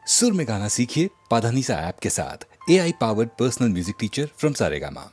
सुर में गाना सीखिए पाधानीसा ऐप के साथ। AI powered personal music teacher from Saregama.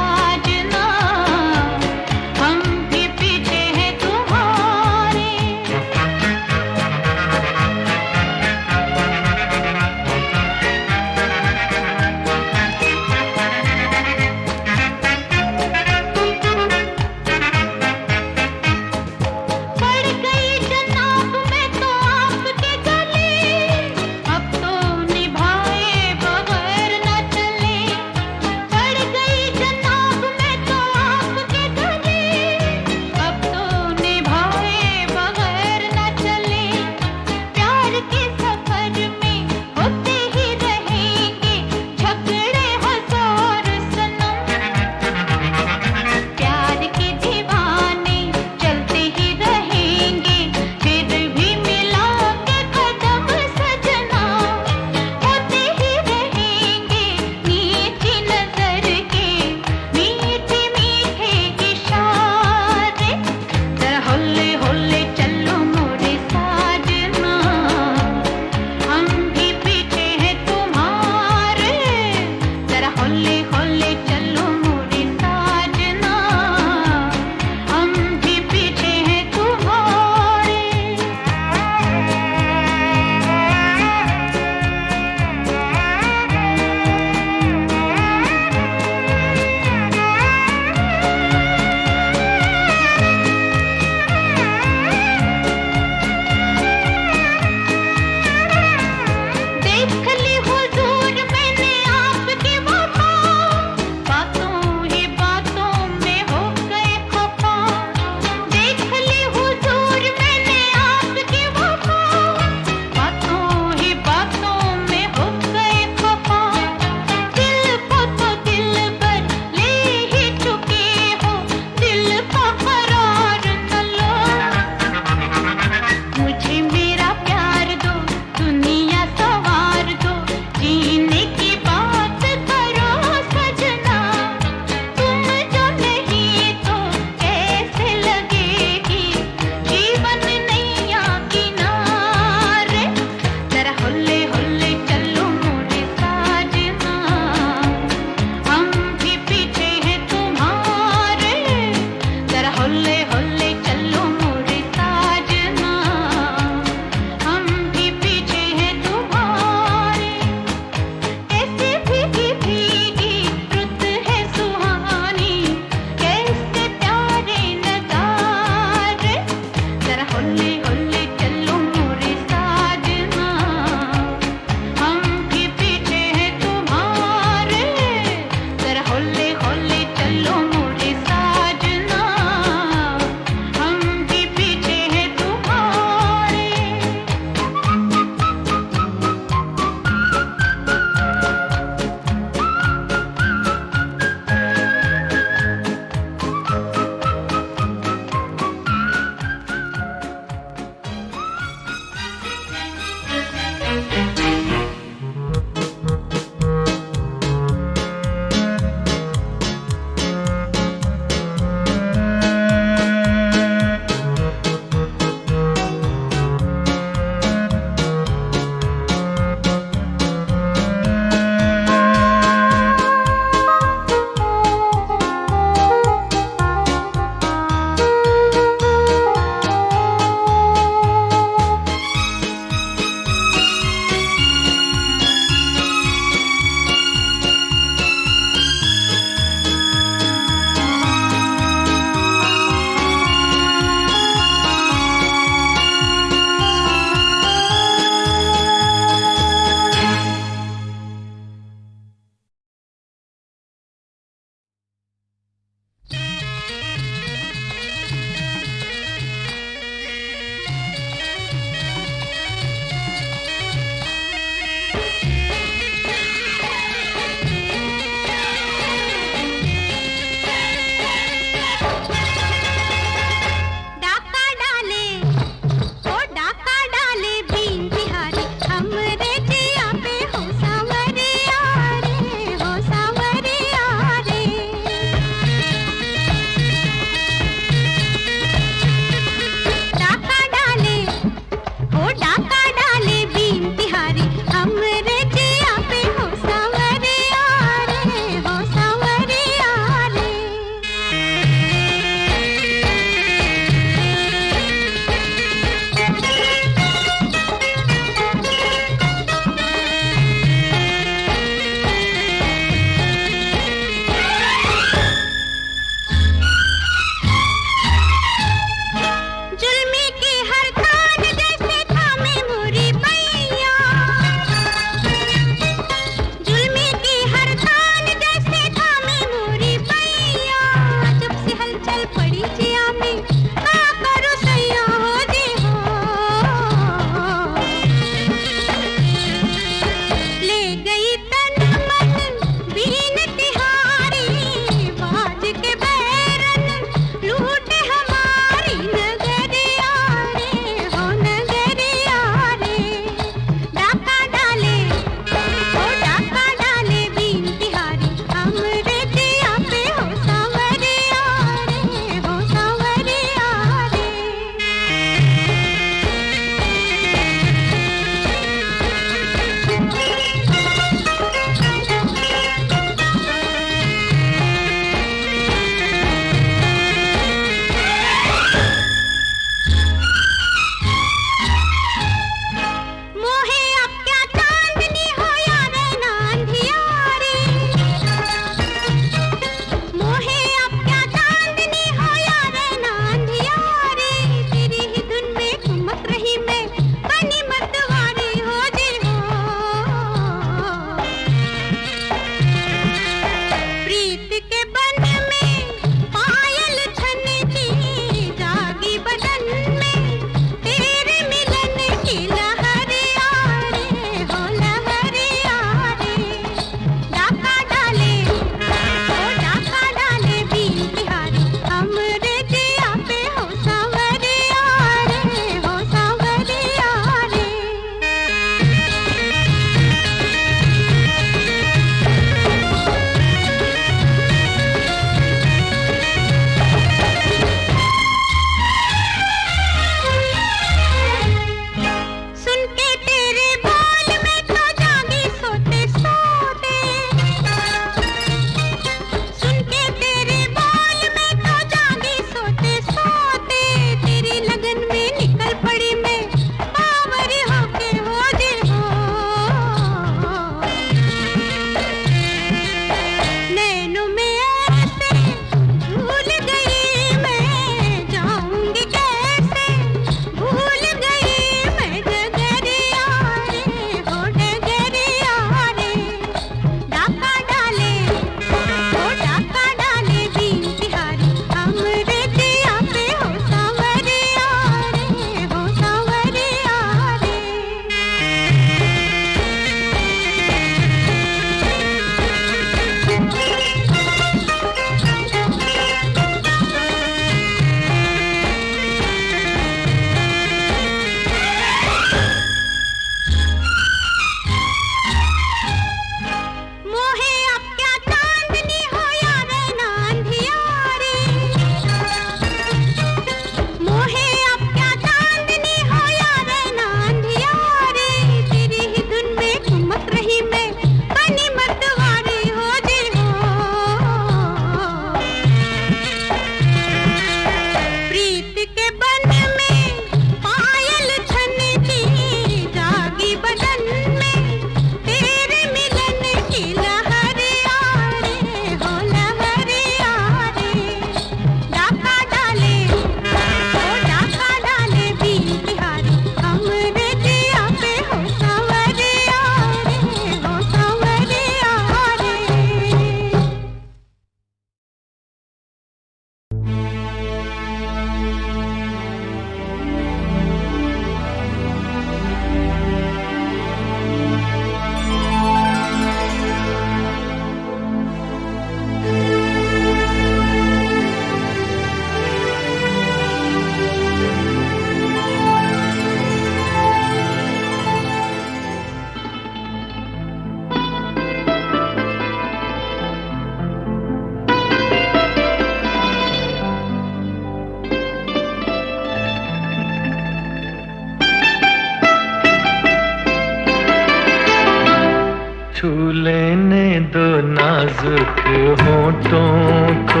होठों को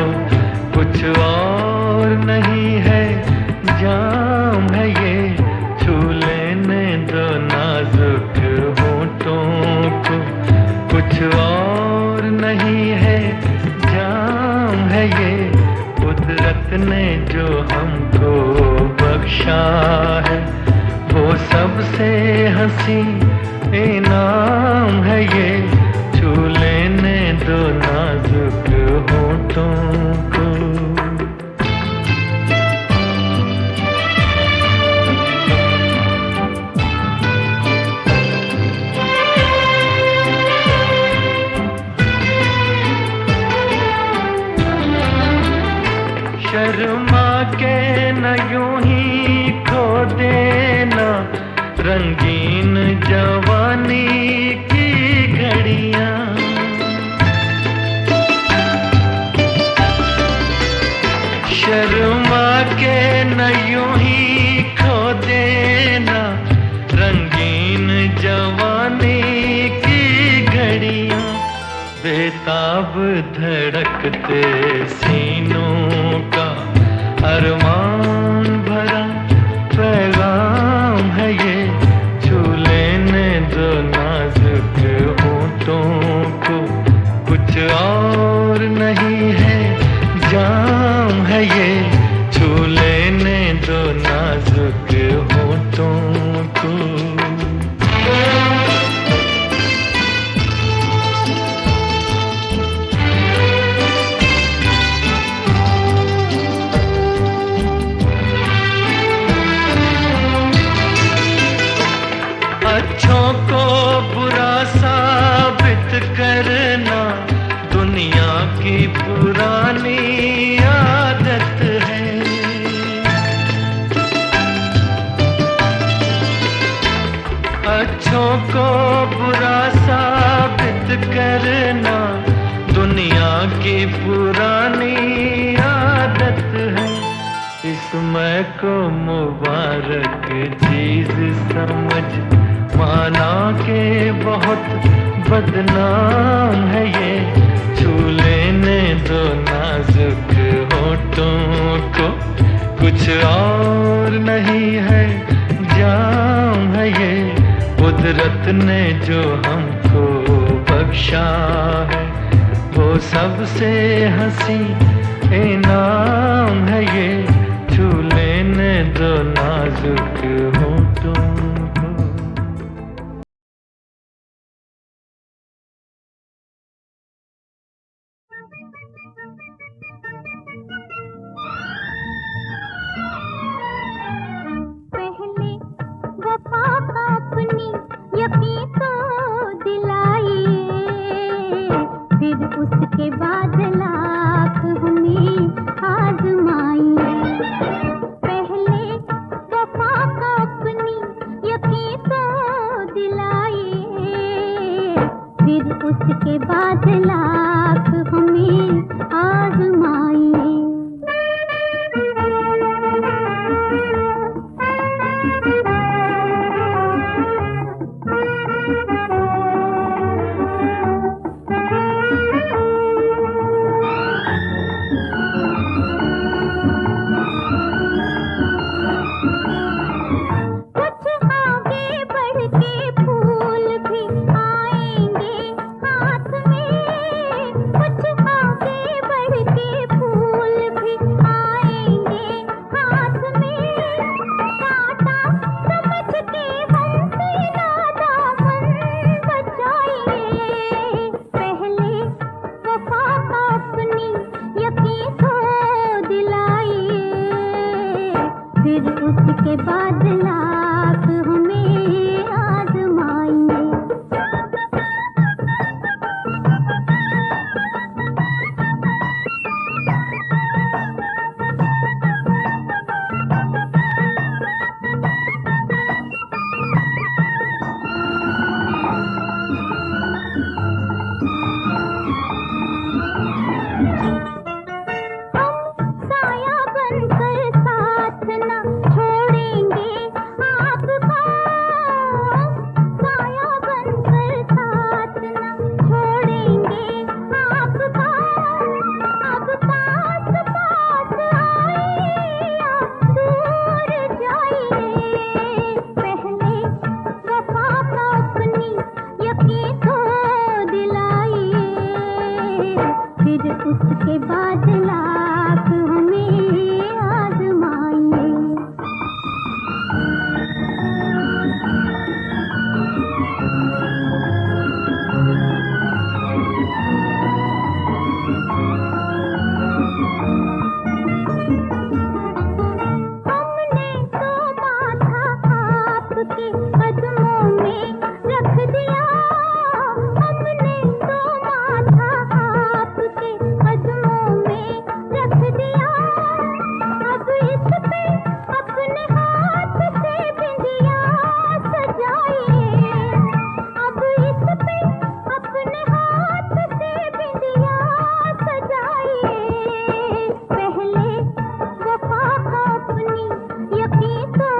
कुछ और नहीं है, जाम है ये, छू लेने दो नाजुक होठों को, कुछ और नहीं है, जाम है ये, कुदरत ने जो हमको बख्शा है, वो सबसे हंसी इनाम है ये, छू लेने दो नाजुक होठों को। शर्मा के न यूं ही खो देना रंगीन जवानी की घड़ियां, शर्मा के न यूं ही खो देना रंगीन जवानी की घड़ियां, बेताब धड़कते सीनों का अरमान भरा पैगाम है ये, छू लेने दो नाजुक होठों को, कुछ और नहीं है, जाम है ये, छू लेने दो नाजुक होठों को। अच्छों को बुरा साबित करना दुनिया की पुरानी आदत है, अच्छों को बुरा साबित करना दुनिया की पुरानी आदत है, इसमें को मुबारक चीज समझ माना के बहुत बदनाम है ये, छू लेने दो नाजुक होठों को, कुछ और नहीं है, जाम है ये, कुदरत ने जो हमको बख्शा है, वो सबसे हंसी इनाम है ये, छू लेने दो नाजुक होठों को। पहले वफा अपनी यकीन को दिलाइए, फिर उसके बाद लाख हमें आजमाइए, पहले वफा उसके बाद लाख हमें आजमाइए। हमने तो माथा आपके कदमों में रख दिया, हमने तो माथा आपके कदमों में रख दिया। अब इस पे अपने हाथ से बिंदिया सजाइए, अब इस पे अपने हाथ से बिंदिया सजाइए। पहले वफा को अपनी यकीन को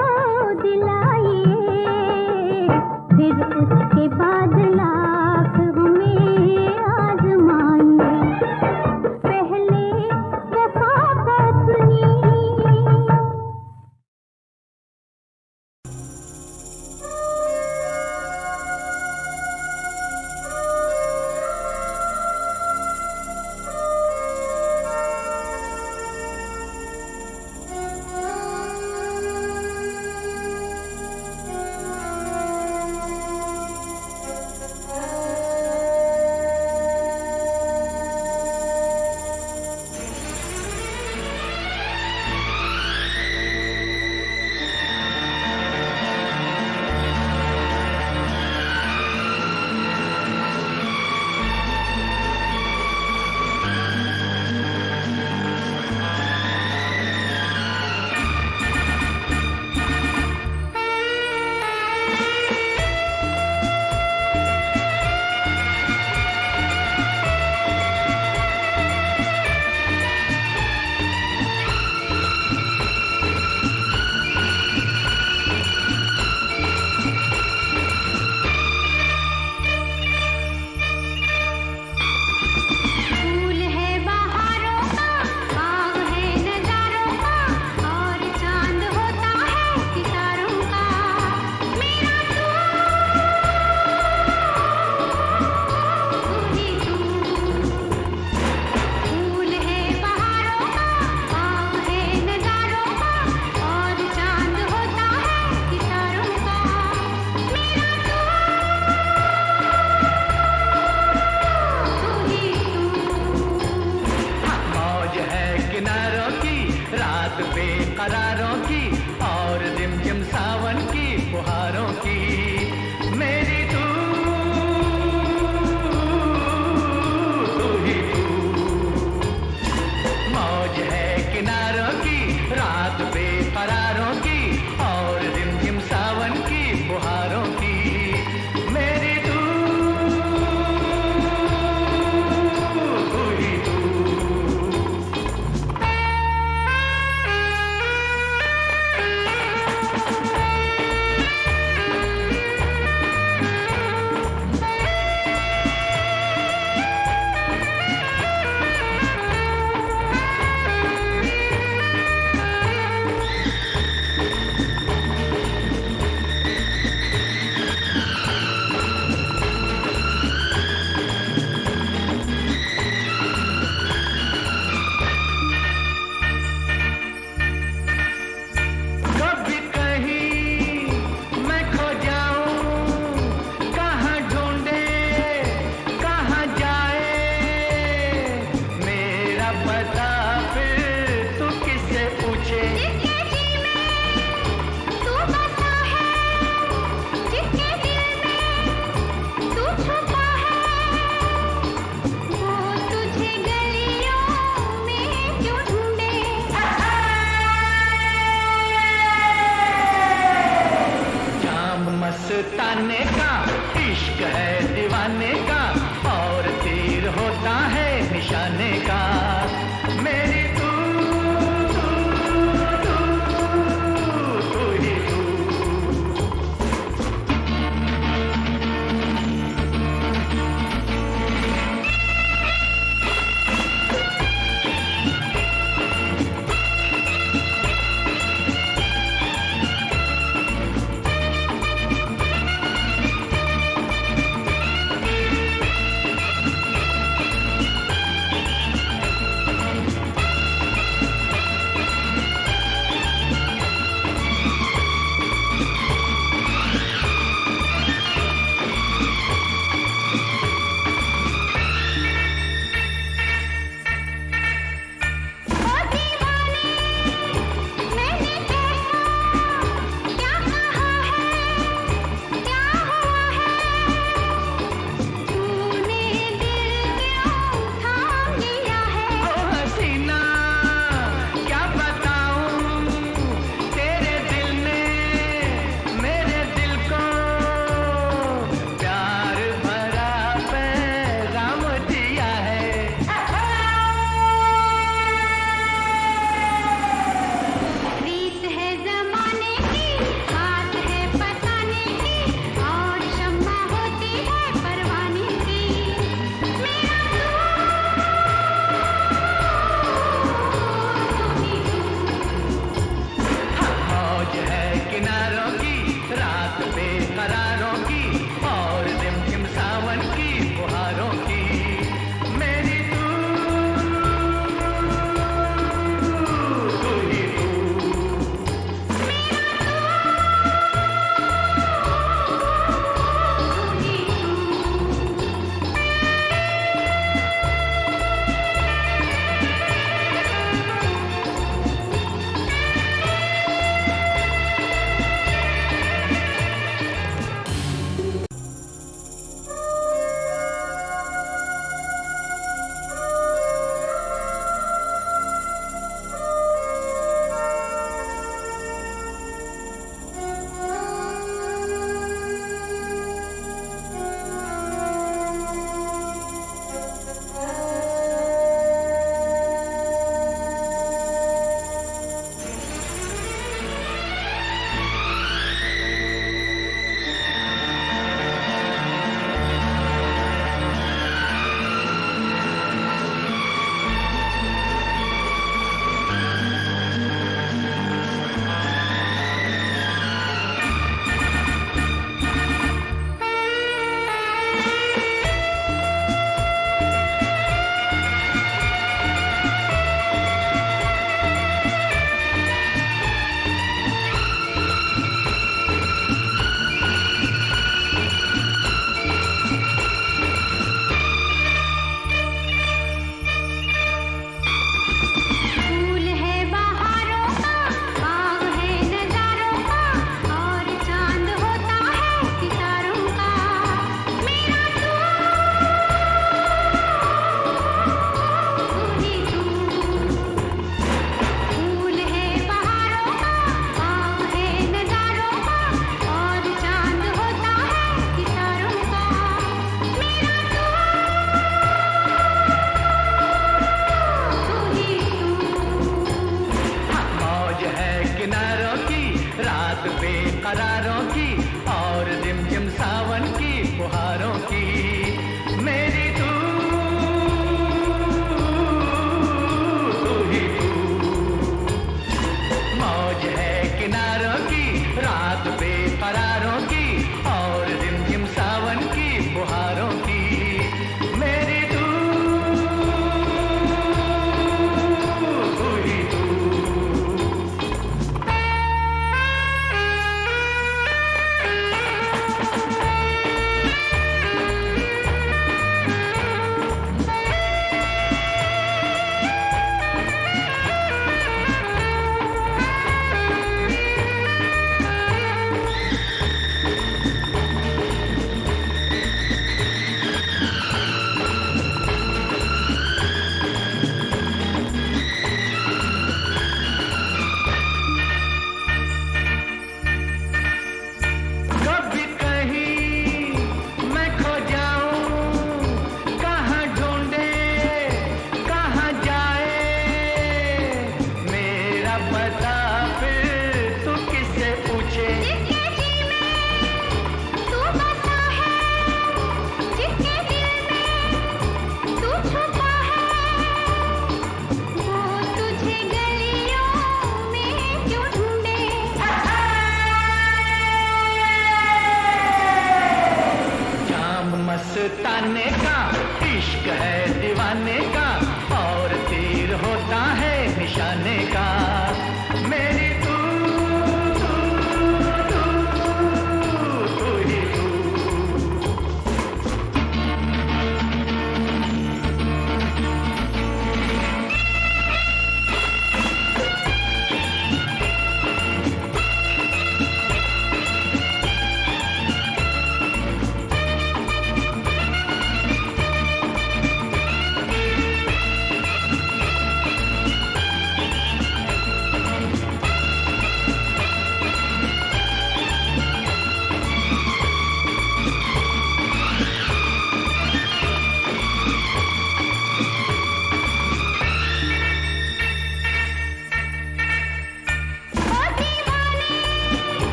दिलाइए, फिर उसके बाद लाख हमें आजमाइए। पहले वफा को अपनी फूल है बहारों का, बाग है नजारों का, और चांद होता है सितारों का। मेरा तू ही तू। फूल है बहारों का, बाग है नजारों का, और चांद होता है सितारों का। मेरा तू ही तू। मौज है किनारों की, रात बेकरारों की, और रिमझिम सावन की फुहारों की। मेरी तू ही तू। मौज है किनारों की, रात बेकरारों की, और रिमझिम सावन की फुहारों की। मेरी तू ही तू। कभी कहीं मैं खो जाऊं, कहाँ ढूंढे कहाँ जाए मेरा पता, फिर तू किससे पूछे। जिसके जी में तू बसा है, जिसके दिल में तू छुपा है, वो तुझे गलियों में क्यों ढूंढे। जाम मस्ताने का इश्क है दीवाने का, और तीर होता है निशाने का। मेरी तू ही तू।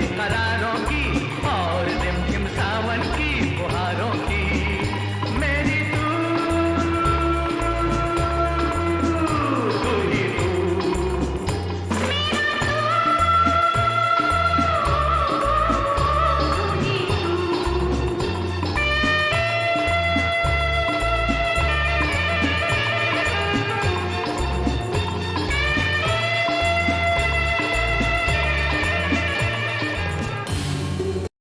बेकरार